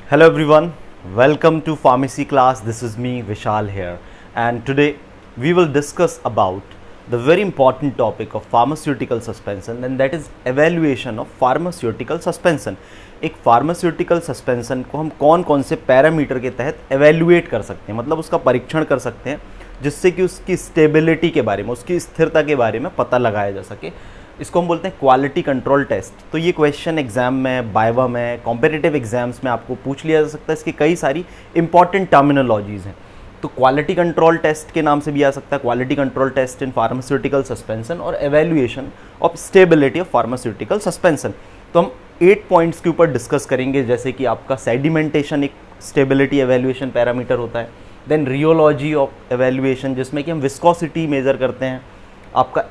Hello everyone, welcome to pharmacy class. This is me Vishal here, and today we will discuss about the very important topic of pharmaceutical suspension, and that is evaluation of pharmaceutical suspension. एक pharmaceutical suspension को हम कौन कौन से parameter के तहत evaluate कर सकते हैं, मतलब उसका परीक्षण कर सकते हैं जिससे कि उसकी स्टेबिलिटी के बारे में, उसकी स्थिरता के बारे में पता लगाया जा सके। इसको हम बोलते हैं क्वालिटी कंट्रोल टेस्ट। तो ये क्वेश्चन एग्जाम में, बाइवा में, कॉम्पिटिटिव एग्जाम्स में आपको पूछ लिया जा सकता है। इसकी कई सारी इंपॉर्टेंट टर्मिनोलॉजीज़ हैं। तो क्वालिटी कंट्रोल टेस्ट के नाम से भी आ सकता है, quality control test in pharmaceutical suspension और evaluation of stability of pharmaceutical suspension. तो हम 8 पॉइंट्स के ऊपर डिस्कस करेंगे, जैसे कि आपका सेडिमेंटेशन एक स्टेबिलिटी एवेल्युएशन पैरामीटर होता है, देन रियोलॉजी ऑफ एवेल्युएशन जिसमें कि हम विस्कोसिटी मेज़र करते हैं, आपका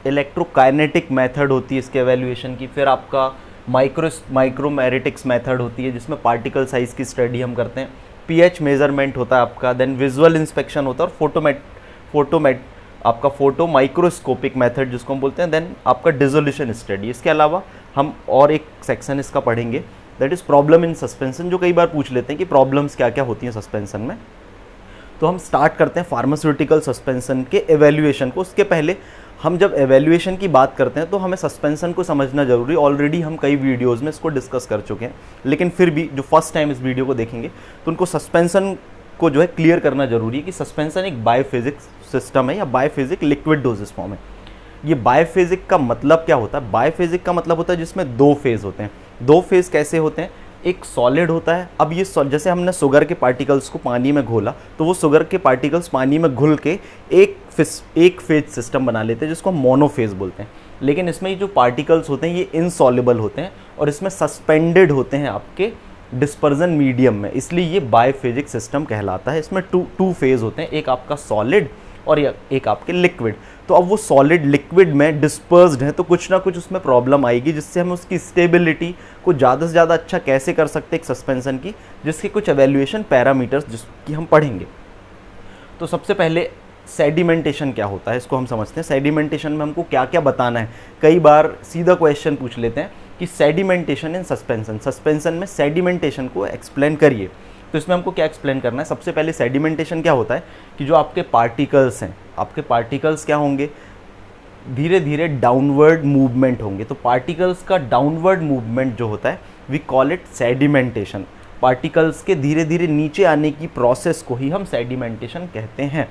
इलेक्ट्रोकाइनेटिक मेथड होती है इसके एवेल्युएशन की, फिर आपका माइक्रोमेरिटिक्स मेथड होती है जिसमें पार्टिकल साइज़ की स्टडी हम करते हैं, पीएच मेजरमेंट होता है आपका, देन विजुअल इंस्पेक्शन होता है, और आपका फोटो माइक्रोस्कोपिक मेथड जिसको हम बोलते हैं, देन आपका डिसोल्यूशन स्टडी। इसके अलावा हम और एक सेक्शन इसका पढ़ेंगे, that is problem in suspension, जो कई बार पूछ लेते हैं कि प्रॉब्लम्स क्या क्या होती हैं सस्पेंशन में। तो हम स्टार्ट करते हैं फार्मास्यूटिकल सस्पेंशन के एवेल्युएशन को। उसके पहले हम जब एवेल्युएशन की बात करते हैं तो हमें सस्पेंशन को समझना जरूरी। ऑलरेडी हम कई वीडियोस में इसको डिस्कस कर चुके हैं, लेकिन फिर भी जो फर्स्ट टाइम इस वीडियो को देखेंगे तो उनको सस्पेंशन को जो है क्लियर करना जरूरी है कि सस्पेंशन एक बायोफिजिक सिस्टम है या बायोफिजिक लिक्विड डोजेस फॉर्म है। ये बायोफिजिक का मतलब क्या होता है? बायोफिजिक का मतलब होता है जिसमें दो फेज़ होते हैं। दो फेज़ कैसे होते हैं? एक सॉलिड होता है। अब ये जैसे हमने शुगर के पार्टिकल्स को पानी में घोला तो वो शुगर के पार्टिकल्स पानी में घुल के एक फेज सिस्टम बना लेते हैं जिसको हम मोनोफेज बोलते हैं। लेकिन इसमें ये जो पार्टिकल्स होते हैं ये इनसॉल्युबल होते हैं और इसमें सस्पेंडेड होते हैं आपके डिस्पर्जन मीडियम में, इसलिए ये बायोफिजिक सिस्टम कहलाता है। इसमें टू फेज होते हैं, एक आपका सॉलिड और एक आपके लिक्विड। तो अब वो सॉलिड लिक्विड में डिस्पर्स्ड है तो कुछ ना कुछ उसमें प्रॉब्लम आएगी, जिससे हम उसकी स्टेबिलिटी को ज़्यादा से ज़्यादा अच्छा कैसे कर सकते हैं एक सस्पेंशन की, जिसके कुछ एवेल्युएशन पैरामीटर्स जिसकी हम पढ़ेंगे। तो सबसे पहले सेडिमेंटेशन क्या होता है इसको हम समझते हैं। सेडिमेंटेशन में हमको क्या क्या बताना है। कई बार सीधा क्वेश्चन पूछ लेते हैं कि सेडिमेंटेशन इन सस्पेंशन, सस्पेंशन में सेडिमेंटेशन को एक्सप्लेन करिए। तो इसमें हमको क्या एक्सप्लेन करना है? सबसे पहले सेडिमेंटेशन क्या होता है कि जो आपके पार्टिकल्स हैं, आपके पार्टिकल्स क्या होंगे? धीरे धीरे डाउनवर्ड मूवमेंट होंगे। तो पार्टिकल्स का डाउनवर्ड मूवमेंट जो होता है we call it sedimentation. Particles के धीरे धीरे नीचे आने की प्रोसेस को ही हम सेडिमेंटेशन कहते हैं।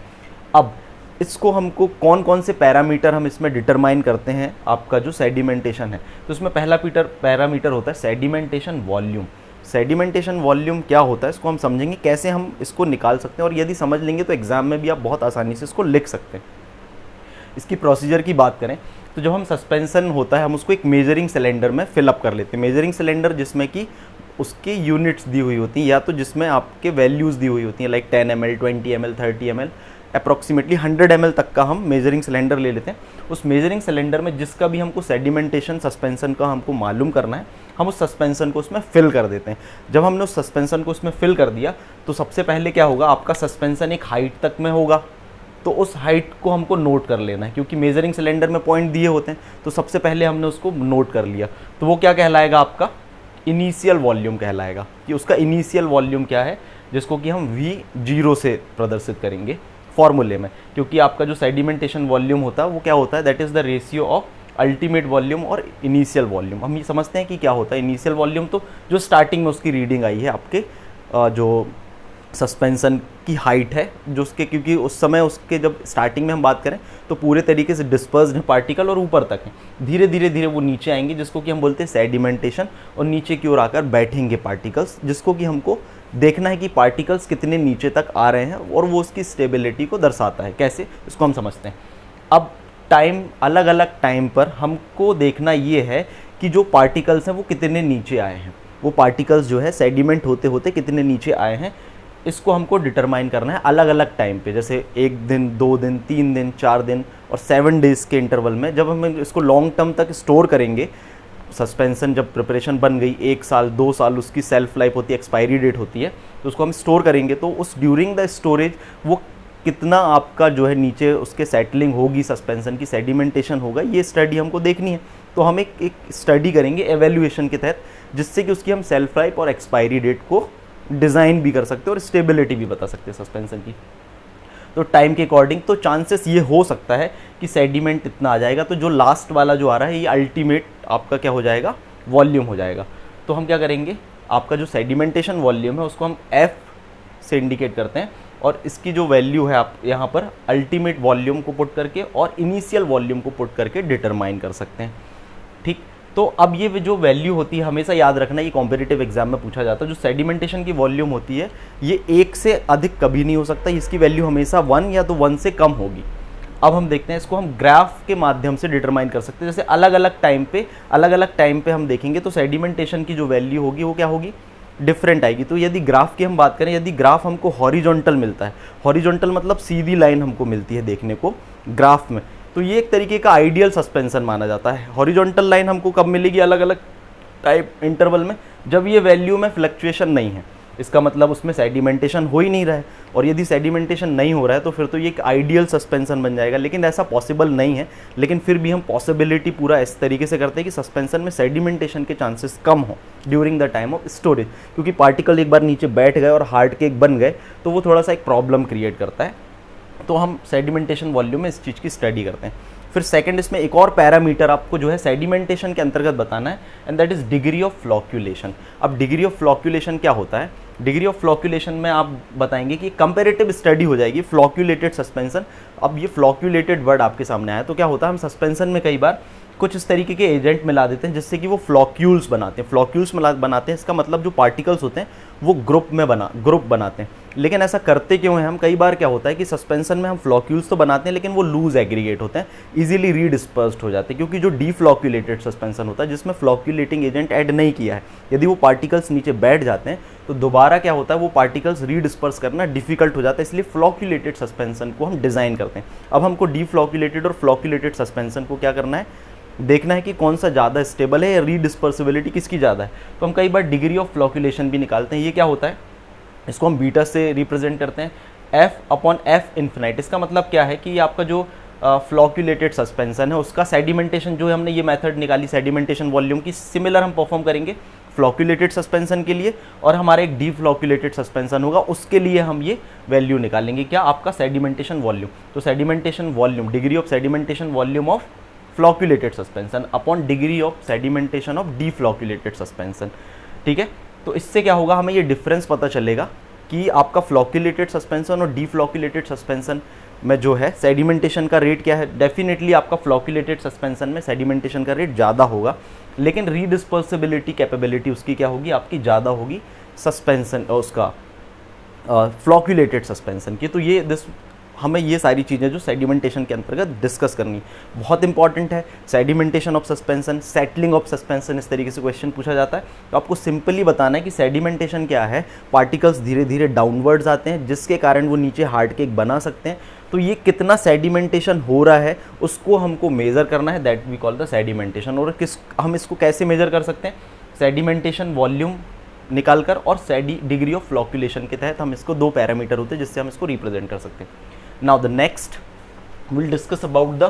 अब इसको हमको कौन कौन से पैरामीटर हम इसमें डिटरमाइन करते हैं आपका जो सेडिमेंटेशन है। तो इसमें पहला पैरामीटर होता है सेडिमेंटेशन वॉल्यूम। सेडिमेंटेशन वॉल्यूम क्या होता है इसको हम समझेंगे, कैसे हम इसको निकाल सकते हैं, और यदि समझ लेंगे तो एग्जाम में भी आप बहुत आसानी से इसको लिख सकते हैं। इसकी प्रोसीजर की बात करें तो जब हम सस्पेंशन होता है हम उसको एक मेजरिंग सिलेंडर में फिलअप कर लेते हैं। मेजरिंग सिलेंडर जिसमें कि उसकी यूनिट्स दी हुई होती हैं, या तो जिसमें आपके वैल्यूज़ दी हुई होती हैं, like 10 ml, 20 ml, 30 ml, approximately 100 ml तक का हम मेजरिंग सिलेंडर ले लेते हैं। उस मेजरिंग सिलेंडर में जिसका भी हमको सेडिमेंटेशन सस्पेंशन का हमको मालूम करना है, हम उस सस्पेंशन को उसमें फिल कर देते हैं। जब हमने उस सस्पेंशन को उसमें फिल कर दिया तो सबसे पहले क्या होगा, आपका सस्पेंशन एक हाइट तक में होगा, तो उस हाइट को हमको नोट कर लेना है, क्योंकि मेजरिंग सिलेंडर में पॉइंट दिए होते हैं। तो सबसे पहले हमने उसको नोट कर लिया, तो वो क्या कहलाएगा? आपका इनिशियल वॉल्यूम कहलाएगा। कि उसका इनिशियल वॉल्यूम क्या है, जिसको कि हम V0 से प्रदर्शित करेंगे फॉर्मूले में, क्योंकि आपका जो सेडिमेंटेशन वॉल्यूम होता है वो क्या होता है, that is the ratio of ultimate volume और इनिशियल वॉल्यूम। हम ये समझते हैं कि क्या होता है इनिशियल वॉल्यूम, तो जो स्टार्टिंग में उसकी रीडिंग आई है आपके जो सस्पेंशन की हाइट है जो उसके, क्योंकि उस समय उसके जब स्टार्टिंग में हम बात करें तो पूरे तरीके से डिस्पर्स्ड है पार्टिकल और ऊपर तक है। धीरे धीरे वो नीचे आएंगे जिसको कि हम बोलते हैं सेडिमेंटेशन, और नीचे की ओर आकर बैठेंगे पार्टिकल्स, जिसको कि हमको देखना है कि पार्टिकल्स कितने नीचे तक आ रहे हैं, और वो उसकी स्टेबिलिटी को दर्शाता है। कैसे, इसको हम समझते हैं। अब टाइम, अलग अलग टाइम पर हमको देखना ये है कि जो पार्टिकल्स हैं वो कितने नीचे आए हैं, वो पार्टिकल्स जो है सेडिमेंट होते होते कितने नीचे आए हैं, इसको हमको डिटरमाइन करना है अलग अलग टाइम पे। जैसे 1 दिन, 2 दिन, 3 दिन, 4 दिन और 7 डेज़ के इंटरवल में। जब हम इसको लॉन्ग टर्म तक स्टोर करेंगे, सस्पेंशन जब प्रिपरेशन बन गई, 1 साल 2 साल उसकी सेल्फ लाइफ होती है, एक्सपायरी डेट होती है, तो उसको हम स्टोर करेंगे, तो उस ड्यूरिंग द स्टोरेज वो कितना आपका जो है नीचे उसके सेटलिंग होगी, सस्पेंशन की सेडिमेंटेशन होगा, ये स्टडी हमको देखनी है। तो हम एक स्टडी करेंगे एवेल्यूएशन के तहत, जिससे कि उसकी हम सेल्फ लाइफ और एक्सपायरी डेट को डिज़ाइन भी कर सकते हैं और स्टेबिलिटी भी बता सकते हैं सस्पेंशन की। तो टाइम के अकॉर्डिंग तो चांसेस ये हो सकता है कि सेडिमेंट इतना आ जाएगा, तो जो लास्ट वाला जो आ रहा है ये अल्टीमेट आपका क्या हो जाएगा, वॉल्यूम हो जाएगा। तो हम क्या करेंगे, आपका जो सेडिमेंटेशन वॉल्यूम है उसको हम एफ से इंडिकेट करते हैं, और इसकी जो वैल्यू है आप यहाँ पर अल्टीमेट वॉल्यूम को पुट करके और इनिशियल वॉल्यूम को पुट करके डिटरमाइन कर सकते हैं। ठीक, तो अब ये जो वैल्यू होती है हमेशा याद रखना, ये कॉम्पिटिटिव एग्जाम में पूछा जाता है, जो सेडिमेंटेशन की वॉल्यूम होती है ये 1 से अधिक कभी नहीं हो सकता, इसकी वैल्यू हमेशा 1 या तो 1 से कम होगी। अब हम देखते हैं इसको हम ग्राफ के माध्यम से डिटरमाइन कर सकते हैं, जैसे अलग अलग टाइम पे हम देखेंगे तो सेडिमेंटेशन की जो वैल्यू होगी वो क्या होगी, डिफरेंट आएगी। तो यदि ग्राफ की हम बात करें, यदि ग्राफ हमको हॉरिजॉन्टल मिलता है, हॉरिजॉन्टल मतलब सीधी लाइन हमको मिलती है देखने को ग्राफ में, तो ये एक तरीके का आइडियल सस्पेंशन माना जाता है। हॉरिजॉन्टल लाइन हमको कब मिलेगी, अलग अलग टाइप इंटरवल में, जब ये वैल्यू में फ्लक्चुएशन नहीं है, इसका मतलब उसमें सेडिमेंटेशन हो ही नहीं रहा है, और यदि सेडिमेंटेशन नहीं हो रहा है तो फिर तो ये एक आइडियल सस्पेंशन बन जाएगा। लेकिन ऐसा पॉसिबल नहीं है, लेकिन फिर भी हम पॉसिबिलिटी पूरा इस तरीके से करते हैं कि सस्पेंशन में सेडिमेंटेशन के चांसेस कम हो during the time of storage, क्योंकि पार्टिकल एक बार नीचे बैठ गए और हार्ड केक बन गए तो वो थोड़ा सा एक प्रॉब्लम क्रिएट करता है। तो हम सेडिमेंटेशन वॉल्यूम में इस चीज़ की स्टडी करते हैं। फिर सेकंड इसमें एक और पैरामीटर आपको जो है सेडिमेंटेशन के अंतर्गत बताना है, and that is degree of flocculation. अब डिग्री ऑफ फ्लॉक्यूलेशन क्या होता है, डिग्री ऑफ फ्लॉक्यूलेशन में आप बताएंगे कि कंपैरेटिव स्टडी हो जाएगी फ्लॉक्यूलेटेड सस्पेंशन। अब ये फ्लॉक्यूलेटेड वर्ड आपके सामने आया तो क्या होता है, हम सस्पेंशन में कई बार कुछ इस तरीके के एजेंट मिला देते हैं जिससे कि वो फ्लॉक्यूल्स बनाते हैं। फ्लॉक्यूल्स बनाते हैं, इसका मतलब जो पार्टिकल्स होते हैं वो ग्रुप बनाते हैं। लेकिन ऐसा करते क्यों हैं हम, कई बार क्या होता है कि सस्पेंशन में हम फ्लॉक्यूल्स तो बनाते हैं लेकिन वो लूज एग्रीगेट होते हैं, इजीली रीडिस्पर्स्ड हो जाते हैं, क्योंकि जो डीफ्लॉक्यूलेटेड सस्पेंशन होता है जिसमें फ्लॉक्यूलेटिंग एजेंट ऐड नहीं किया है, यदि वो पार्टिकल्स नीचे बैठ जाते हैं तो दोबारा क्या होता है, वो पार्टिकल्स रीडिस्पर्स करना डिफिकल्ट हो जाता है, इसलिए फ्लॉक्यूलेटेड सस्पेंशन को हम डिज़ाइन करते हैं। अब हमको डीफ्लॉक्यूलेटेड और फ्लॉक्यूलेटेड सस्पेंशन को क्या करना है, देखना है कि कौन सा ज़्यादा स्टेबल है या रीडिस्पर्सिबिलिटी किसकी ज़्यादा है। तो हम कई बार डिग्री ऑफ फ्लॉक्यूलेशन भी निकालते हैं। ये क्या होता है, इसको हम बीटा से रिप्रेजेंट करते हैं, F/F इन्फिनाइट। इसका मतलब क्या है कि ये आपका जो फ्लॉक्यूलेटेड सस्पेंशन है उसका सेडिमेंटेशन जो है, हमने ये मेथड निकाली सेडिमेंटेशन वॉल्यूम की, सिमिलर हम परफॉर्म करेंगे फ्लॉक्यूलेटेड सस्पेंशन के लिए, और हमारा एक डीफ्लॉक्यूलेटेड सस्पेंशन होगा उसके लिए हम ये वैल्यू निकालेंगे, क्या, आपका सेडिमेंटेशन वॉल्यूम। तो sedimentation volume, degree of sedimentation volume of flocculated suspension upon degree of sedimentation of deflocculated suspension. ठीक है, तो इससे क्या होगा, हमें ये डिफरेंस पता चलेगा कि आपका फ्लॉक्यूलेटेड सस्पेंशन और डीफ्लॉक्यूलेटेड सस्पेंशन में जो है सेडिमेंटेशन का रेट क्या है। डेफिनेटली आपका फ्लॉक्यूलेटेड सस्पेंशन में सेडिमेंटेशन का रेट ज़्यादा होगा, लेकिन रीडिस्पर्सिबिलिटी कैपेबिलिटी उसकी क्या होगी, आपकी ज़्यादा होगी सस्पेंशन उसका फ्लॉक्यूलेटेड सस्पेंशन की। तो ये हमें ये सारी चीज़ें जो सेडिमेंटेशन के अंतर्गत डिस्कस करनी बहुत इंपॉर्टेंट है। Sedimentation of suspension, settling of suspension, इस तरीके से क्वेश्चन पूछा जाता है। तो आपको सिंपली बताना है कि सेडिमेंटेशन क्या है, पार्टिकल्स धीरे धीरे डाउनवर्ड्स आते हैं जिसके कारण वो नीचे हार्ड केक बना सकते हैं। तो ये कितना सेडिमेंटेशन हो रहा है उसको हमको मेज़र करना है, that we call the sedimentation. और हम इसको कैसे मेज़र कर सकते हैं, सेडिमेंटेशन वॉल्यूम निकालकर और डिग्री ऑफ फ्लॉक्यूलेशन के तहत हम इसको 2 पैरामीटर होते हैं जिससे हम इसको रिप्रेजेंट कर सकते हैं। Now the next we'll discuss about the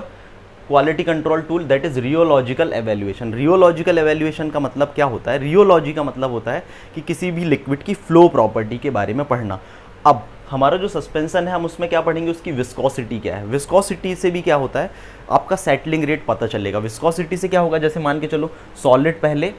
quality control tool, that is rheological evaluation। rheological evaluation का मतलब क्या होता है, rheology का मतलब होता है कि किसी भी लिक्विड की फ्लो प्रॉपर्टी के बारे में पढ़ना। अब हमारा जो सस्पेंशन है हम उसमें क्या पढ़ेंगे, उसकी विस्कोसिटी क्या है। विस्कोसिटी से भी क्या होता है, आपका सेटलिंग रेट पता चलेगा। विस्कोसिटी से क्या होगा, जैसे मान के चलो सॉलिड पहले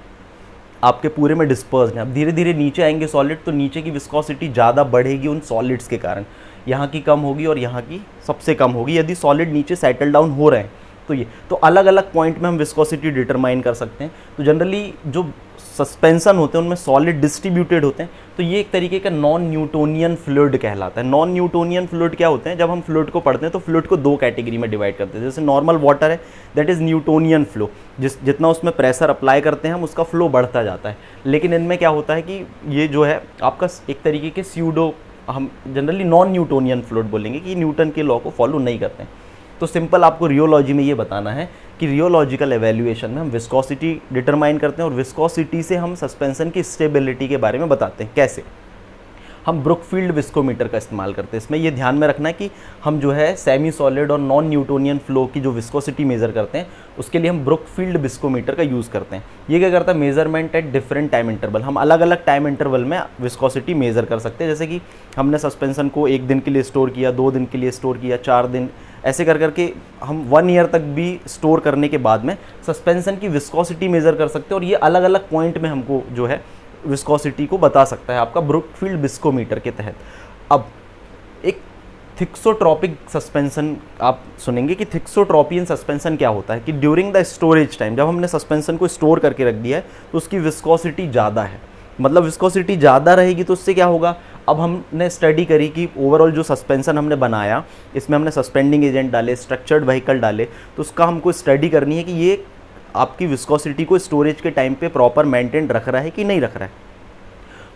आपके पूरे में डिस्पर्स्ड है, अब धीरे धीरे नीचे आएंगे सॉलिड, तो नीचे की विस्कोसिटी ज़्यादा बढ़ेगी उन सॉलिड्स के कारण, यहाँ की कम होगी और यहाँ की सबसे कम होगी यदि सॉलिड नीचे सेटल डाउन हो रहे हैं। तो ये तो अलग अलग पॉइंट में हम विस्कोसिटी डिटरमाइन कर सकते हैं। तो जनरली जो सस्पेंशन होते हैं उनमें सॉलिड डिस्ट्रीब्यूटेड होते हैं, तो ये एक तरीके का नॉन न्यूटोनियन फ्लूइड कहलाता है। नॉन न्यूटोनियन फ्लूइड क्या होते हैं, जब हम फ्लूइड को पढ़ते हैं तो फ्लूइड को 2 कैटेगरी में डिवाइड करते हैं। जैसे नॉर्मल वाटर है, दैट इज़ न्यूटोनियन फ्लो, जितना उसमें प्रेशर अप्लाई करते हैं हम उसका फ्लो बढ़ता जाता है। लेकिन इनमें क्या होता है कि ये जो है आपका एक तरीके के स्यूडो, हम जनरली नॉन न्यूटोनियन फ्लूइड बोलेंगे कि न्यूटन के लॉ को फॉलो नहीं करते हैं। तो सिंपल आपको रियोलॉजी में ये बताना है कि रियोलॉजिकल एवेल्यूएशन में हम विस्कोसिटी डिटरमाइन करते हैं और विस्कोसिटी से हम सस्पेंशन की स्टेबिलिटी के बारे में बताते हैं। कैसे, हम ब्रुकफील्ड विस्कोमीटर का इस्तेमाल करते हैं। इसमें ये ध्यान में रखना है कि हम जो है सेमी सॉलिड और नॉन न्यूटोनियन फ्लो की जो विस्कोसिटी मेज़र करते हैं उसके लिए हम ब्रुकफील्ड विस्कोमीटर का यूज़ करते हैं। ये क्या करता है, measurement at different time interval, हम अलग अलग टाइम इंटरवल में विस्कोसिटी मेज़र कर सकते हैं। जैसे कि हमने सस्पेंसन को 1 दिन के लिए स्टोर किया, 2 दिन के लिए स्टोर किया, 4 दिन, ऐसे कर करके हम 1 ईयर तक भी स्टोर करने के बाद में सस्पेंसन की विस्कोसिटी मेज़र कर सकते हैं। और ये अलग अलग पॉइंट में हमको जो है विस्कोसिटी को बता सकता है आपका ब्रुकफील्ड विस्कोमीटर के तहत। अब एक थिक्सोट्रॉपिक सस्पेंसन आप सुनेंगे कि थिक्सोट्रॉपियन सस्पेंसन क्या होता है कि ड्यूरिंग द स्टोरेज टाइम, जब हमने सस्पेंसन को स्टोर करके रख दिया है तो उसकी विस्कोसिटी ज़्यादा है। मतलब विस्कोसिटी ज़्यादा रहेगी तो उससे क्या होगा, अब हमने स्टडी करी कि ओवरऑल जो सस्पेंसन हमने बनाया इसमें हमने सस्पेंडिंग एजेंट डाले, स्ट्रक्चर्ड व्हीकल डाले, तो उसका हमको स्टडी करनी है कि ये आपकी विस्कोसिटी को स्टोरेज के टाइम पे प्रॉपर मेंटेन रख रहा है कि नहीं रख रहा है।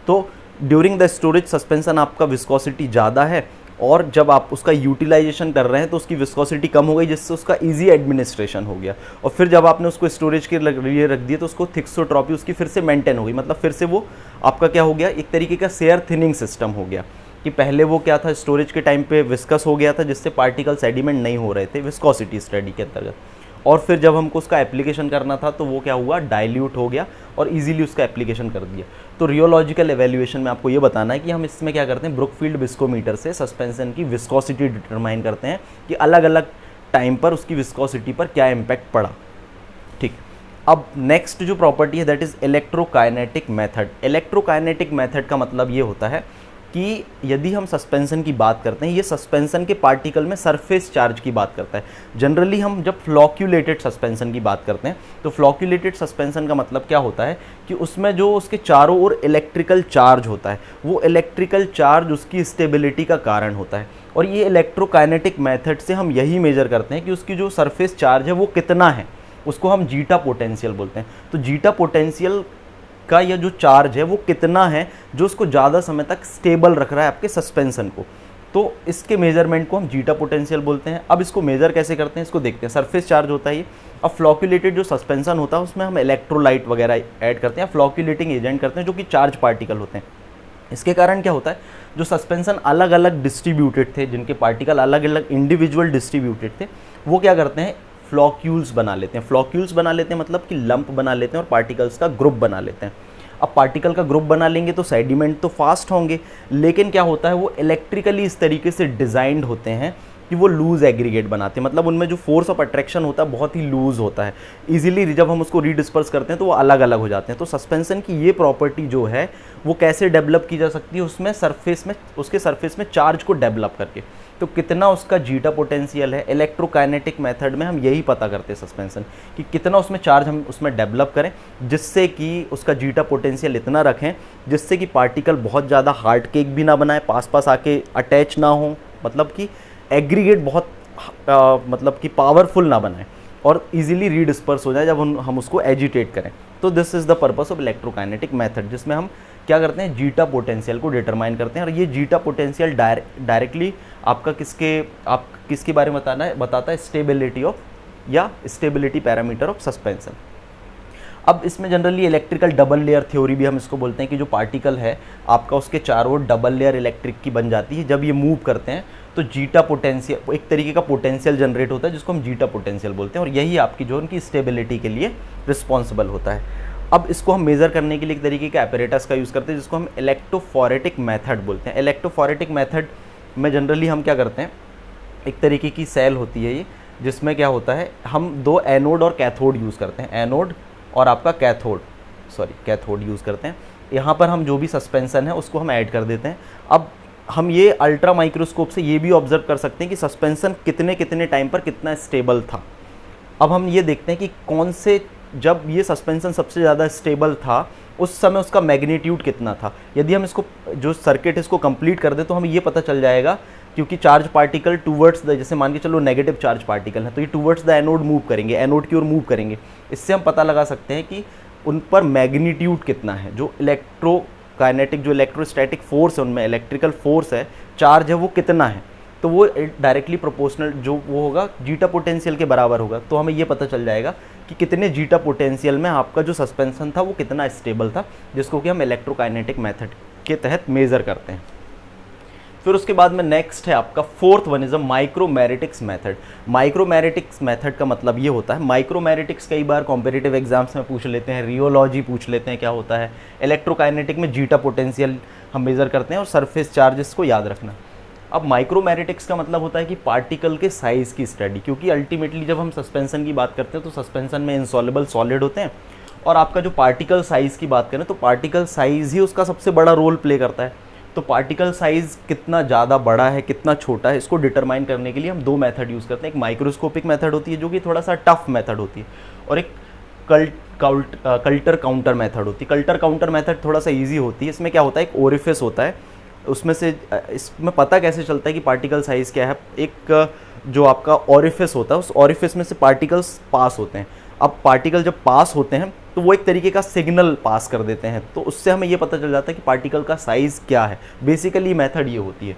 तो ड्यूरिंग द स्टोरेज सस्पेंसन आपका विस्कोसिटी ज़्यादा है, और जब आप उसका यूटिलाइजेशन कर रहे हैं तो उसकी विस्कोसिटी कम हो गई, जिससे उसका इजी एडमिनिस्ट्रेशन हो गया। और फिर जब आपने उसको स्टोरेज के लिए रख दिया तो उसको थिक्सोट्रॉपी उसकी फिर से मेंटेन हो गई। मतलब फिर से वो आपका क्या हो गया, एक तरीके का शेयर थिनिंग सिस्टम हो गया कि पहले वो क्या था, स्टोरेज के टाइम पे विस्कस हो गया था जिससे पार्टिकल सेडिमेंट नहीं हो रहे थे विस्कोसिटी स्टडी के अंतर्गत, और फिर जब हमको उसका एप्लीकेशन करना था तो वो क्या हुआ, डाइल्यूट हो गया और इजीली उसका एप्लीकेशन कर दिया। तो रियोलॉजिकल एवेल्यूएशन में आपको ये बताना है कि हम इसमें क्या करते हैं, ब्रुकफील्ड विस्कोमीटर से सस्पेंशन की विस्कोसिटी डिटरमाइन करते हैं कि अलग अलग टाइम पर उसकी विस्कोसिटी पर क्या इम्पैक्ट पड़ा। ठीक, अब नेक्स्ट जो प्रॉपर्टी है that is electrokinetic method. Electrokinetic method का मतलब ये होता है कि यदि हम सस्पेंशन की बात करते हैं, ये सस्पेंशन के पार्टिकल में सरफेस चार्ज की बात करता है। जनरली हम जब फ्लॉक्यूलेटेड सस्पेंशन की बात करते हैं तो फ्लॉक्यूलेटेड सस्पेंशन का मतलब क्या होता है कि उसमें जो उसके चारों ओर इलेक्ट्रिकल चार्ज होता है, वो इलेक्ट्रिकल चार्ज उसकी स्टेबिलिटी का कारण होता है। और ये इलेक्ट्रोकाइनेटिक मेथड से हम यही मेजर करते हैं कि उसकी जो सरफेस चार्ज है वो कितना है, उसको हम जीटा पोटेंशियल बोलते हैं। तो जीटा पोटेंशियल का यह जो चार्ज है वो कितना है जो उसको ज़्यादा समय तक स्टेबल रख रहा है आपके सस्पेंशन को, तो इसके मेजरमेंट को हम जीटा पोटेंशियल बोलते हैं। अब इसको मेजर कैसे करते हैं इसको देखते हैं। सरफेस चार्ज होता है ये। अब फ्लॉक्यूलेटेड जो सस्पेंशन होता है उसमें हम इलेक्ट्रोलाइट वगैरह ऐड करते हैं, फ्लॉक्यूलेटिंग एजेंट करते हैं जो कि चार्ज पार्टिकल होते हैं। इसके कारण क्या होता है, जो सस्पेंशन अलग अलग डिस्ट्रीब्यूटेड थे, जिनके पार्टिकल अलग अलग इंडिविजुअल डिस्ट्रीब्यूटेड थे, वो क्या करते हैं, फ्लॉक्यूल्स बना लेते हैं। फ्लॉक्यूल्स बना लेते हैं मतलब कि लंप बना लेते हैं और पार्टिकल्स का ग्रुप बना लेते हैं। अब पार्टिकल का ग्रुप बना लेंगे तो सेडिमेंट तो फास्ट होंगे, लेकिन क्या होता है वो इलेक्ट्रिकली इस तरीके से डिज़ाइंड होते हैं कि वो लूज़ एग्रीगेट बनाते हैं। मतलब उनमें जो फोर्स ऑफ अट्रैक्शन होता है बहुत ही लूज़ होता है। इजीली जब हम उसको रीडिस्पर्स करते हैं तो वो अलग अलग हो जाते हैं। तो सस्पेंशन की ये प्रॉपर्टी जो है वो कैसे डेवलप की जा सकती है, उसमें सरफेस में, उसके सरफेस में चार्ज को डेवलप करके। तो कितना उसका जीटा पोटेंशियल है, इलेक्ट्रोकाइनेटिक मेथड में हम यही पता करते हैं सस्पेंशन कि कितना उसमें चार्ज हम उसमें डेवलप करें, जिससे कि उसका जीटा पोटेंशियल इतना रखें जिससे कि पार्टिकल बहुत ज़्यादा हार्ड केक भी ना बनाए, पास पास आके अटैच ना हो, मतलब कि एग्रीगेट बहुत मतलब कि पावरफुल ना बनाए और इजीली रीडिस्पर्स हो जाए जब हम उसको एजिटेट करें। तो this is the purpose of electrokinetic method, जिसमें हम क्या करते हैं, जीटा पोटेंशियल को डिटरमाइन करते हैं। और ये जीटा पोटेंशियल डायरेक्टली आपका किसके बारे में बताता है, स्टेबिलिटी ऑफ या स्टेबिलिटी पैरामीटर ऑफ सस्पेंशन। अब इसमें generally electrical double layer theory भी हम इसको बोलते हैं कि जो पार्टिकल है आपका उसके चारों ओर डबल लेयर इलेक्ट्रिक की बन जाती है। जब ये मूव करते हैं तो जीटा पोटेंशियल, एक तरीके का पोटेंशियल जनरेट होता है जिसको हम जीटा पोटेंशियल बोलते हैं, और यही आपकी जो उनकी स्टेबिलिटी के लिए रिस्पॉन्सिबल होता है। अब इसको हम मेज़र करने के लिए एक तरीके का एपरेटस का यूज़ करते हैं जिसको हम इलेक्ट्रोफोरेटिक मेथड बोलते हैं। इलेक्ट्रोफोरेटिक मेथड में जनरली हम क्या करते हैं, एक तरीके की सेल होती है ये, जिसमें क्या होता है हम 2 एनोड और कैथोड यूज़ करते हैं, एनोड और आपका कैथोड यूज़ करते हैं। यहाँ पर हम जो भी सस्पेंसन है उसको हम ऐड कर देते हैं। अब हम ये अल्ट्रा माइक्रोस्कोप से ये भी ऑब्जर्व कर सकते हैं कि सस्पेंसन कितने टाइम पर कितना स्टेबल था। अब हम ये देखते हैं कि कौन से, जब ये सस्पेंसन सबसे ज़्यादा स्टेबल था उस समय उसका मैग्नीट्यूड कितना था। यदि हम इसको जो सर्किट इसको कंप्लीट कर दे तो हमें ये पता चल जाएगा, क्योंकि चार्ज पार्टिकल टूवर्ड्स द, जैसे मान के चलो नेगेटिव चार्ज पार्टिकल है तो ये टूवर्ड्स द एनोड मूव करेंगे, एनोड की ओर मूव करेंगे। इससे हम पता लगा सकते हैं कि उन पर मैग्नीट्यूड कितना है, जो इलेक्ट्रोकाइनेटिक, जो इलेक्ट्रोस्टैटिक फोर्स है उनमें इलेक्ट्रिकल फोर्स है, चार्ज है, वो कितना है। तो वो डायरेक्टली प्रोपोर्शनल जो वो होगा जीटा पोटेंशियल के बराबर होगा। तो हमें ये पता चल जाएगा कि कितने जीटा पोटेंशियल में आपका जो सस्पेंशन था वो कितना स्टेबल था, जिसको कि हम इलेक्ट्रोकाइनेटिक मेथड के तहत मेज़र करते हैं। फिर उसके बाद में नेक्स्ट है आपका fourth one is a micromeritics method. Micromeritics method का मतलब ये होता है, माइक्रोमैरिटिक्स कई बार कॉम्पिटिटिव एग्जाम्स में पूछ लेते हैं, रियोलॉजी पूछ लेते हैं क्या होता है, इलेक्ट्रोकाइनेटिक में जीटा पोटेंशियल हम मेज़र करते हैं, और सरफेस चार्जेस को याद रखना। अब माइक्रोमैरिटिक्स का मतलब होता है कि पार्टिकल के साइज़ की स्टडी, क्योंकि अल्टीमेटली जब हम सस्पेंशन की बात करते हैं तो सस्पेंशन में इनसॉल्युबल सॉलिड होते हैं, और आपका जो पार्टिकल साइज़ की बात करें तो पार्टिकल साइज़ ही उसका सबसे बड़ा रोल प्ले करता है। तो पार्टिकल साइज़ कितना ज़्यादा बड़ा है कितना छोटा है, इसको डिटरमाइन करने के लिए हम दो मेथड यूज़ करते हैं। एक माइक्रोस्कोपिक मेथड होती है जो कि थोड़ा सा टफ मेथड होती है, और एक कल्टर काउंटर मेथड होती है। कल्टर काउंटर मेथड थोड़ा सा ईजी होती है। इसमें क्या होता है, एक ओरिफिस होता है, उसमें से इसमें पता कैसे चलता है कि पार्टिकल साइज़ क्या है, एक जो आपका ओरिफिस होता है उस ओरिफिस में से पार्टिकल्स पास होते हैं। अब पार्टिकल जब पास होते हैं तो वो एक तरीके का सिग्नल पास कर देते हैं, तो उससे हमें ये पता चल जाता है कि पार्टिकल का साइज़ क्या है। बेसिकली मेथड ये होती है,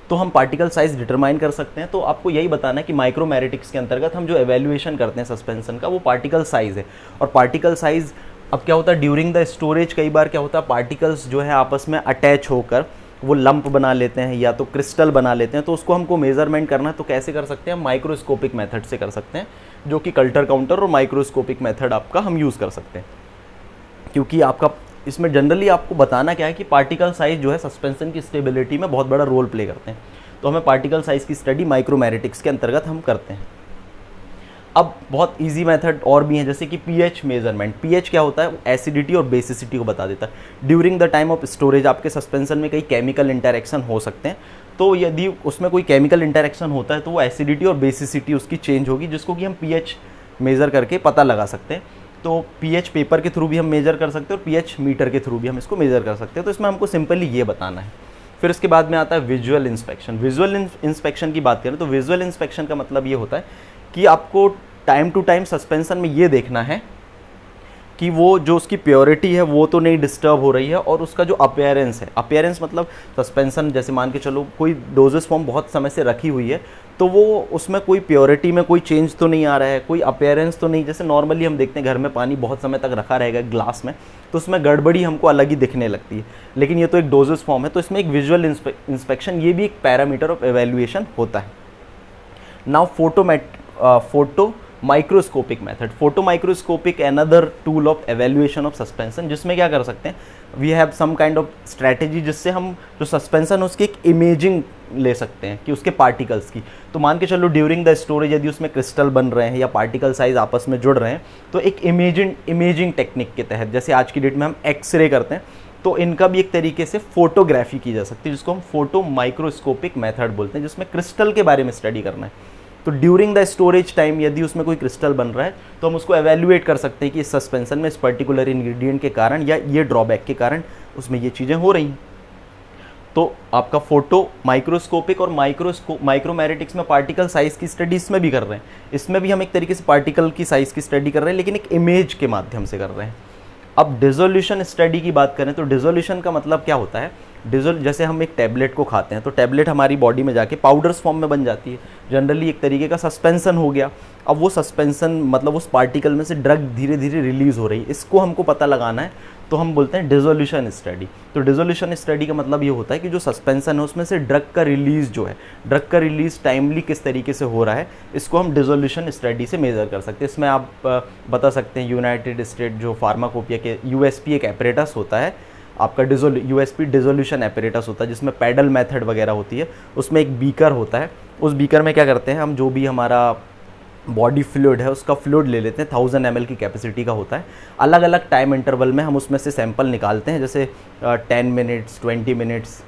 तो हम पार्टिकल साइज़ डिटरमाइन कर सकते हैं। तो आपको यही बताना है कि माइक्रोमैरिटिक्स के अंतर्गत हम जो एवेल्युएशन करते हैं सस्पेंशन का वो पार्टिकल साइज़ है। और पार्टिकल साइज़ अब क्या होता है, ड्यूरिंग द स्टोरेज कई बार क्या होता है, पार्टिकल्स जो है आपस में अटैच होकर वो लंप बना लेते हैं या तो क्रिस्टल बना लेते हैं। तो उसको हमको मेजरमेंट करना है तो कैसे कर सकते हैं, माइक्रोस्कोपिक मेथड से कर सकते हैं, जो कि कल्टर काउंटर और माइक्रोस्कोपिक मेथड आपका हम यूज़ कर सकते हैं। क्योंकि आपका इसमें जनरली आपको बताना क्या है कि पार्टिकल साइज़ जो है सस्पेंशन की स्टेबिलिटी में बहुत बड़ा रोल प्ले करते हैं। तो हमें पार्टिकल साइज़ की स्टडी माइक्रोमैरिटिक्स के अंतर्गत हम करते हैं। अब बहुत इजी मेथड और भी हैं, जैसे कि पीएच मेजरमेंट। पीएच क्या होता है, एसिडिटी और बेसिसिटी को बता देता है। During the time of storage आपके सस्पेंशन में कई केमिकल इंटरेक्शन हो सकते हैं, तो यदि उसमें कोई केमिकल इंटरेक्शन होता है तो वो एसिडिटी और बेसिसिटी उसकी चेंज होगी, जिसको कि हम पीएच मेज़र करके पता लगा सकते हैं। तो पीएच पेपर के थ्रू भी हम मेज़र कर सकते हैं और पीएच मीटर के थ्रू भी हम इसको मेज़र कर सकते हैं। तो इसमें हमको सिंपली ये बताना है। फिर उसके बाद में आता है विजुअल इंस्पेक्शन। विजुअल इंस्पेक्शन की बात करें तो विजुअल इंस्पेक्शन का मतलब ये होता है कि आपको टाइम टू टाइम सस्पेंशन में ये देखना है कि वो जो उसकी प्योरिटी है वो तो नहीं डिस्टर्ब हो रही है, और उसका जो अपीयरेंस है, अपीयरेंस मतलब सस्पेंशन जैसे मान के चलो कोई डोजेस फॉर्म बहुत समय से रखी हुई है तो वो उसमें कोई प्योरिटी में कोई चेंज तो नहीं आ रहा है, कोई अपीयरेंस तो नहीं। जैसे नॉर्मली हम देखते हैं घर में पानी बहुत समय तक रखा रहेगा ग्लास में तो उसमें गड़बड़ी हमको अलग ही दिखने लगती है, लेकिन ये तो एक डोजेस फॉर्म है। तो इसमें एक विजुअल इंस्पेक्शन ये भी एक पैरामीटर ऑफ एवेल्युएशन होता है। Now photo microscopic method. Photo microscopic another tool of evaluation of suspension, जिसमें क्या कर सकते हैं, we have some kind of strategy जिससे हम जो सस्पेंशन है उसकी एक इमेजिंग ले सकते हैं कि उसके पार्टिकल्स की। तो मान के चलो ड्यूरिंग द स्टोरेज यदि उसमें क्रिस्टल बन रहे हैं या पार्टिकल साइज आपस में जुड़ रहे हैं, तो एक इमेजिंग टेक्निक के तहत, जैसे आज की डेट में हम एक्सरे करते हैं, तो इनका भी एक तरीके से फोटोग्राफी की जा सकती है, जिसको हम फोटो माइक्रोस्कोपिक मेथड बोलते हैं, जिसमें क्रिस्टल के बारे में स्टडी करना है। तो ड्यूरिंग द स्टोरेज टाइम यदि उसमें कोई क्रिस्टल बन रहा है तो हम उसको एवेल्युएट कर सकते हैं कि इस सस्पेंशन में इस पर्टिकुलर इंग्रेडिएंट के कारण या ये ड्रॉबैक के कारण उसमें ये चीज़ें हो रही हैं। तो आपका फोटो माइक्रोस्कोपिक और माइक्रोमैरिटिक्स में पार्टिकल साइज़ की स्टडी इसमें भी कर रहे हैं। इसमें भी हम एक तरीके से पार्टिकल की साइज़ की स्टडी कर रहे हैं, लेकिन एक इमेज के माध्यम से कर रहे हैं। अब डिसोल्यूशन स्टडी की बात करें तो डिसोल्यूशन का मतलब क्या होता है, जैसे हम एक टैबलेट को खाते हैं तो टैबलेट हमारी बॉडी में जाके पाउडर्स फॉर्म में बन जाती है, जनरली एक तरीके का सस्पेंसन हो गया। अब वो सस्पेंसन मतलब उस पार्टिकल में से ड्रग धीरे धीरे रिलीज़ हो रही है, इसको हमको पता लगाना है, तो हम बोलते हैं डिसोल्यूशन स्टडी। तो डिसोल्यूशन स्टडी का मतलब ये होता है कि जो सस्पेंसन है उसमें से ड्रग का रिलीज़ जो है, ड्रग का रिलीज़ टाइमली किस तरीके से हो रहा है, इसको हम डिसोल्यूशन स्टडी से मेज़र कर सकते हैं। इसमें आप बता सकते हैं यूनाइटेड स्टेट जो फार्माकोपिया के यूएसपी एक एपरेटस होता है आपका, यूएसपी डिसोल्यूशन एपरेटस होता है, जिसमें पैडल मेथड वगैरह होती है। उसमें एक बीकर होता है, उस बीकर में क्या करते हैं हम, जो भी हमारा बॉडी फ्लूइड है उसका फ्लूइड ले लेते हैं, 1000 ml की कैपेसिटी का होता है। अलग अलग टाइम इंटरवल में हम उसमें से सैंपल निकालते हैं, जैसे 10 मिनट्स, 20 मिनट्स,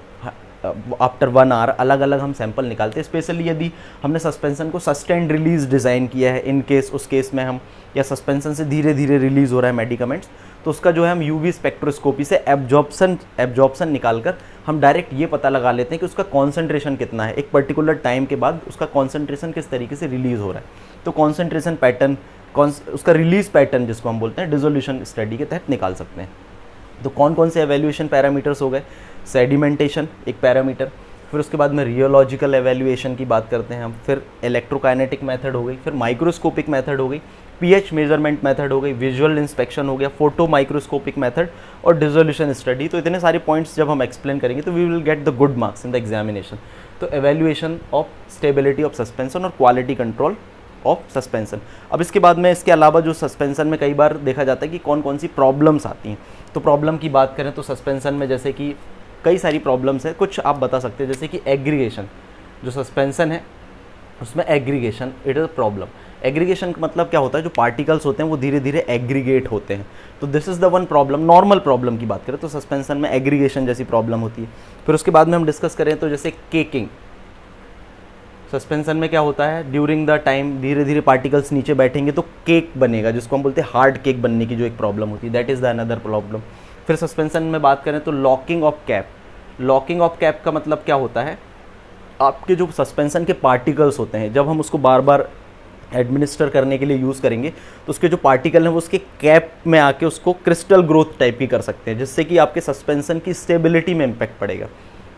आफ्टर 1 आवर अलग अलग हम सैंपल निकालते हैं। स्पेशली यदि हमने सस्पेंसन को सस्टेन्ड रिलीज डिज़ाइन किया है, इन केस उस केस में हम, या सस्पेंसन से धीरे धीरे रिलीज़ हो रहा है मेडिकामेंट्स, तो उसका जो है हम यूवी स्पेक्ट्रोस्कोपी से एब्जॉर्प्शन निकालकर हम डायरेक्ट ये पता लगा लेते हैं कि उसका कॉन्सेंट्रेशन कितना है, एक पर्टिकुलर टाइम के बाद उसका कॉन्सेंट्रेशन किस तरीके से रिलीज़ हो रहा है। तो कॉन्सेंट्रेशन पैटर्न, उसका रिलीज पैटर्न जिसको हम बोलते हैं, डिसोल्यूशन स्टडी के तहत निकाल सकते हैं। तो कौन कौन से एवेल्यूएशन पैरामीटर्स हो गए, सेडिमेंटेशन एक पैरामीटर, फिर उसके बाद में रियोलॉजिकल एवेल्यूएशन की बात करते हैं हम, फिर इलेक्ट्रोकाइनेटिक मेथड हो गई, फिर माइक्रोस्कोपिक मेथड हो गई, पीएच मेजरमेंट मेथड हो गई, विजुअल इंस्पेक्शन हो गया, फोटो माइक्रोस्कोपिक मेथड और डिसोल्यूशन स्टडी। तो इतने सारे पॉइंट्स जब हम एक्सप्लेन करेंगे तो we will get the good marks in the examination. तो evaluation of stability of suspension और क्वालिटी कंट्रोल ऑफ सस्पेंशन। अब इसके बाद में इसके अलावा जो सस्पेंशन में कई बार देखा जाता है कि कौन कौन सी प्रॉब्लम्स आती हैं। तो प्रॉब्लम की बात करें तो सस्पेंशन में जैसे कि कई सारी प्रॉब्लम्स है, कुछ आप बता सकते हैं, जैसे कि एग्रीगेशन, जो सस्पेंशन है उसमें aggregation it is a problem. Aggregation का मतलब क्या होता है, जो पार्टिकल्स होते हैं वो धीरे धीरे एग्रीगेट होते हैं, तो this is the one problem. Normal problem की बात करें तो सस्पेंशन में एग्रीगेशन जैसी प्रॉब्लम होती है। फिर उसके बाद में हम डिस्कस करें तो जैसे केकिंग, सस्पेंशन में क्या होता है, ड्यूरिंग द टाइम धीरे धीरे पार्टिकल्स नीचे बैठेंगे तो केक बनेगा, जिसको हम बोलते हैं हार्ड केक बनने की जो एक प्रॉब्लम होती है, that is the another problem. फिर सस्पेंशन में बात करें तो locking of cap. Locking of cap का मतलब क्या होता है, आपके जो सस्पेंशन के पार्टिकल्स होते हैं जब हम उसको बार बार एडमिनिस्टर करने के लिए यूज़ करेंगे तो उसके जो पार्टिकल हैं वो उसके कैप में आके उसको क्रिस्टल ग्रोथ टाइप की कर सकते हैं, जिससे कि आपके सस्पेंशन की स्टेबिलिटी में इम्पैक्ट पड़ेगा।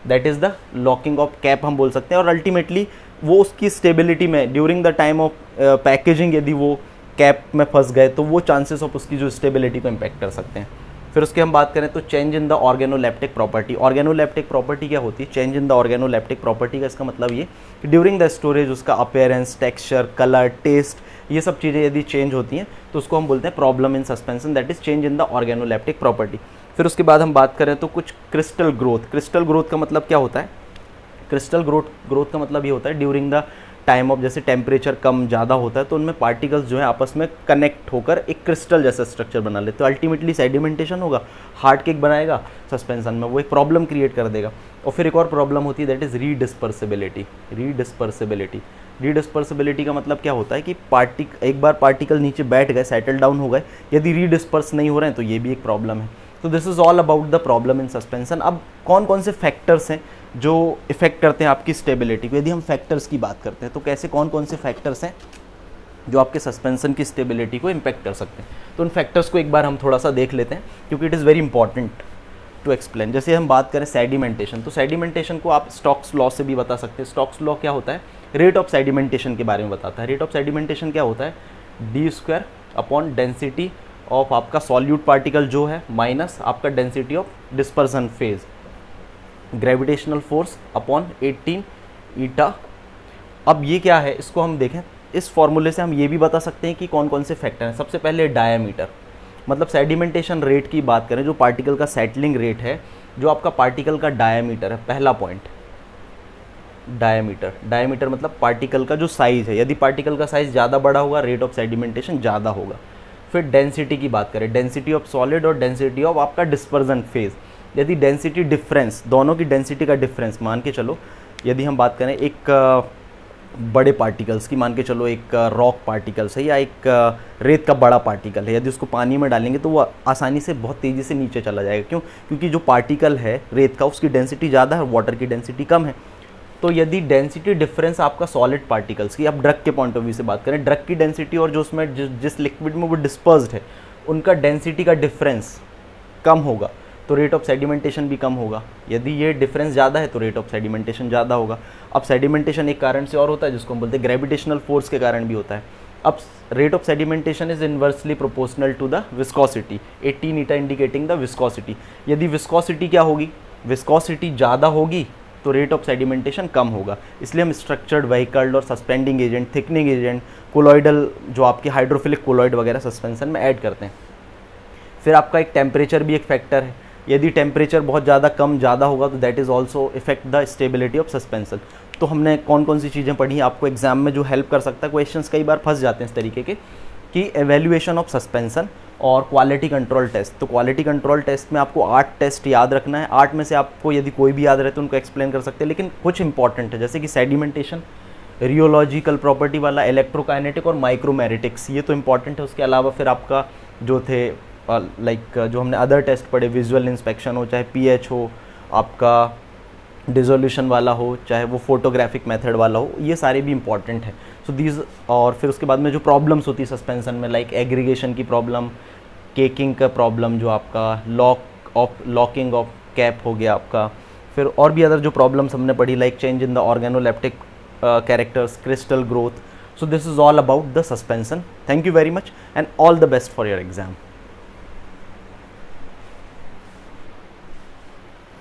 That is the locking of cap हम बोल सकते हैं। और अल्टीमेटली वो उसकी स्टेबिलिटी में during the time of packaging यदि वो कैप में फंस गए तो वो चांसेस ऑफ उसकी जो स्टेबिलिटी को इम्पैक्ट कर सकते हैं। फिर उसके हम बात करें तो change in the organoleptic property. Organoleptic property क्या होती है, change in the organoleptic property का इसका मतलब ये कि ड्यूरिंग द स्टोरेज उसका अपीयरेंस, टेक्सचर, कलर, टेस्ट, ये सब चीज़ें यदि चेंज होती हैं तो उसको हम बोलते हैं problem in suspension, that is change in the organoleptic property. फिर उसके बाद हम बात करें तो कुछ क्रिस्टल ग्रोथ। क्रिस्टल ग्रोथ का मतलब क्या होता है, क्रिस्टल ग्रोथ का मतलब ये होता है ड्यूरिंग द टाइम ऑफ, जैसे टेम्परेचर कम ज़्यादा होता है तो उनमें पार्टिकल्स जो है आपस में कनेक्ट होकर एक क्रिस्टल जैसा स्ट्रक्चर बना लेते, तो अल्टीमेटली सेडिमेंटेशन होगा, हार्ड केक बनाएगा सस्पेंशन में, वो एक प्रॉब्लम क्रिएट कर देगा। और फिर एक और प्रॉब्लम होती है दैट इज़ रीडिस्पर्सिबिलिटी। रीडिस्पर्सिबिलिटी का मतलब क्या होता है कि एक बार पार्टिकल नीचे बैठ गए, सेटल डाउन हो गए, यदि रीडिस्पर्स नहीं हो रहे हैं तो ये भी एक प्रॉब्लम है। तो this is all about the problem in suspension. अब कौन कौन से फैक्टर्स हैं जो इफेक्ट करते हैं आपकी स्टेबिलिटी को, यदि हम फैक्टर्स की बात करते हैं तो कैसे कौन कौन से फैक्टर्स हैं जो आपके सस्पेंशन की स्टेबिलिटी को इम्पैक्ट कर सकते हैं। तो उन फैक्टर्स को एक बार हम थोड़ा सा देख लेते हैं क्योंकि it is very important to explain. जैसे हम बात करें सेडिमेंटेशन, तो सेडिमेंटेशन को आप स्टोक्स लॉ से भी बता सकते हैं। स्टोक्स लॉ क्या होता है, रेट ऑफ सेडिमेंटेशन के बारे में बताता है। रेट ऑफ सेडिमेंटेशन क्या होता है, d² अपॉन डेंसिटी ऑफ आपका सॉल्यूट पार्टिकल जो है माइनस आपका density of dispersion phase, gravitational force upon 18 ईटा। अब ये क्या है, इसको हम देखें, इस फॉर्मूले से हम ये भी बता सकते हैं कि कौन कौन से फैक्टर हैं। सबसे पहले डायामीटर, मतलब सेडिमेंटेशन रेट की बात करें, जो पार्टिकल का सेटलिंग रेट है, जो आपका पार्टिकल का डायामीटर है, पहला पॉइंट डायामीटर मतलब पार्टिकल का जो साइज़ है, यदि पार्टिकल का साइज़ ज़्यादा बड़ा होगा रेट ऑफ सेडिमेंटेशन ज़्यादा होगा। फिर डेंसिटी की बात करें, डेंसिटी ऑफ सॉलिड और डेंसिटी ऑफ आपका डिस्पर्जन फेज, यदि डेंसिटी डिफरेंस, दोनों की डेंसिटी का डिफरेंस मान के चलो, यदि हम बात करें एक बड़े पार्टिकल्स की, मान के चलो एक रॉक पार्टिकल्स है या एक रेत का बड़ा पार्टिकल है, यदि उसको पानी में डालेंगे तो वो आसानी से बहुत तेज़ी से नीचे चला जाएगा। क्यों, क्योंकि जो पार्टिकल है रेत का उसकी डेंसिटी ज़्यादा है, वाटर की डेंसिटी कम है। तो यदि डेंसिटी डिफरेंस आपका सॉलिड पार्टिकल्स की, अब ड्रग के पॉइंट ऑफ व्यू से बात करें, ड्रग की डेंसिटी और जो उसमें जिस लिक्विड में वो डिस्पर्स्ड है उनका डेंसिटी का डिफरेंस कम होगा तो रेट ऑफ सेडिमेंटेशन भी कम होगा। यदि ये डिफरेंस ज़्यादा है तो रेट ऑफ सेडिमेंटेशन ज़्यादा होगा। अब सेडिमेंटेशन एक कारण से और होता है जिसको हम बोलते हैं ग्रेविटेशनल फोर्स के कारण भी होता है। अब rate of sedimentation is inversely proportional to the viscosity, 18 eta indicating the viscosity. यदि विस्कोसिटी क्या होगी, विस्कोसिटी ज़्यादा होगी तो रेट ऑफ सेडिमेंटेशन कम होगा। इसलिए हम स्ट्रक्चर्ड व्हीकल और suspending agent, thickening agent, colloidal जो आपके हाइड्रोफिलिक कोलॉइड वगैरह सस्पेंशन में ऐड करते हैं। फिर आपका एक टेम्परेचर भी एक फैक्टर है, यदि टेम्परेचर बहुत ज़्यादा कम ज़्यादा होगा तो that is also effect the stability of suspension. तो हमने कौन कौन सी चीज़ें पढ़ी, आपको एग्जाम में जो हेल्प कर सकता है, क्वेश्चंस कई बार फंस जाते हैं इस तरीके के कि एवेल्यूएशन ऑफ सस्पेंशन और क्वालिटी कंट्रोल टेस्ट। तो क्वालिटी कंट्रोल टेस्ट में आपको 8 टेस्ट याद रखना है, 8 में से आपको यदि कोई भी याद रहे तो उनको एक्सप्लेन कर सकते हैं, लेकिन कुछ इंपॉर्टेंट है जैसे कि सेडिमेंटेशन, रियोलॉजिकल प्रॉपर्टी वाला, इलेक्ट्रोकाइनेटिक और माइक्रोमेरिटिक्स, ये तो इंपॉर्टेंट है। उसके अलावा फिर आपका जो थे जो हमने अदर टेस्ट पढ़े, विजुअल इंस्पेक्शन हो, चाहे पीएच हो, आपका डिसोल्यूशन वाला हो, चाहे वो फोटोग्राफिक मेथड वाला हो, ये सारे भी इंपॉर्टेंट है। सो दीज, और फिर उसके बाद में जो प्रॉब्लम्स होती है सस्पेंशन में, लाइक एग्रीगेशन की प्रॉब्लम, केकिंग का प्रॉब्लम, जो आपका लॉकिंग ऑफ कैप हो गया आपका, फिर और भी अदर जो प्रॉब्लम्स हमने पढ़ी like change in the organoleptic characters, crystal growth. So this is all about the suspension. Thank you very much and all the best for your exam.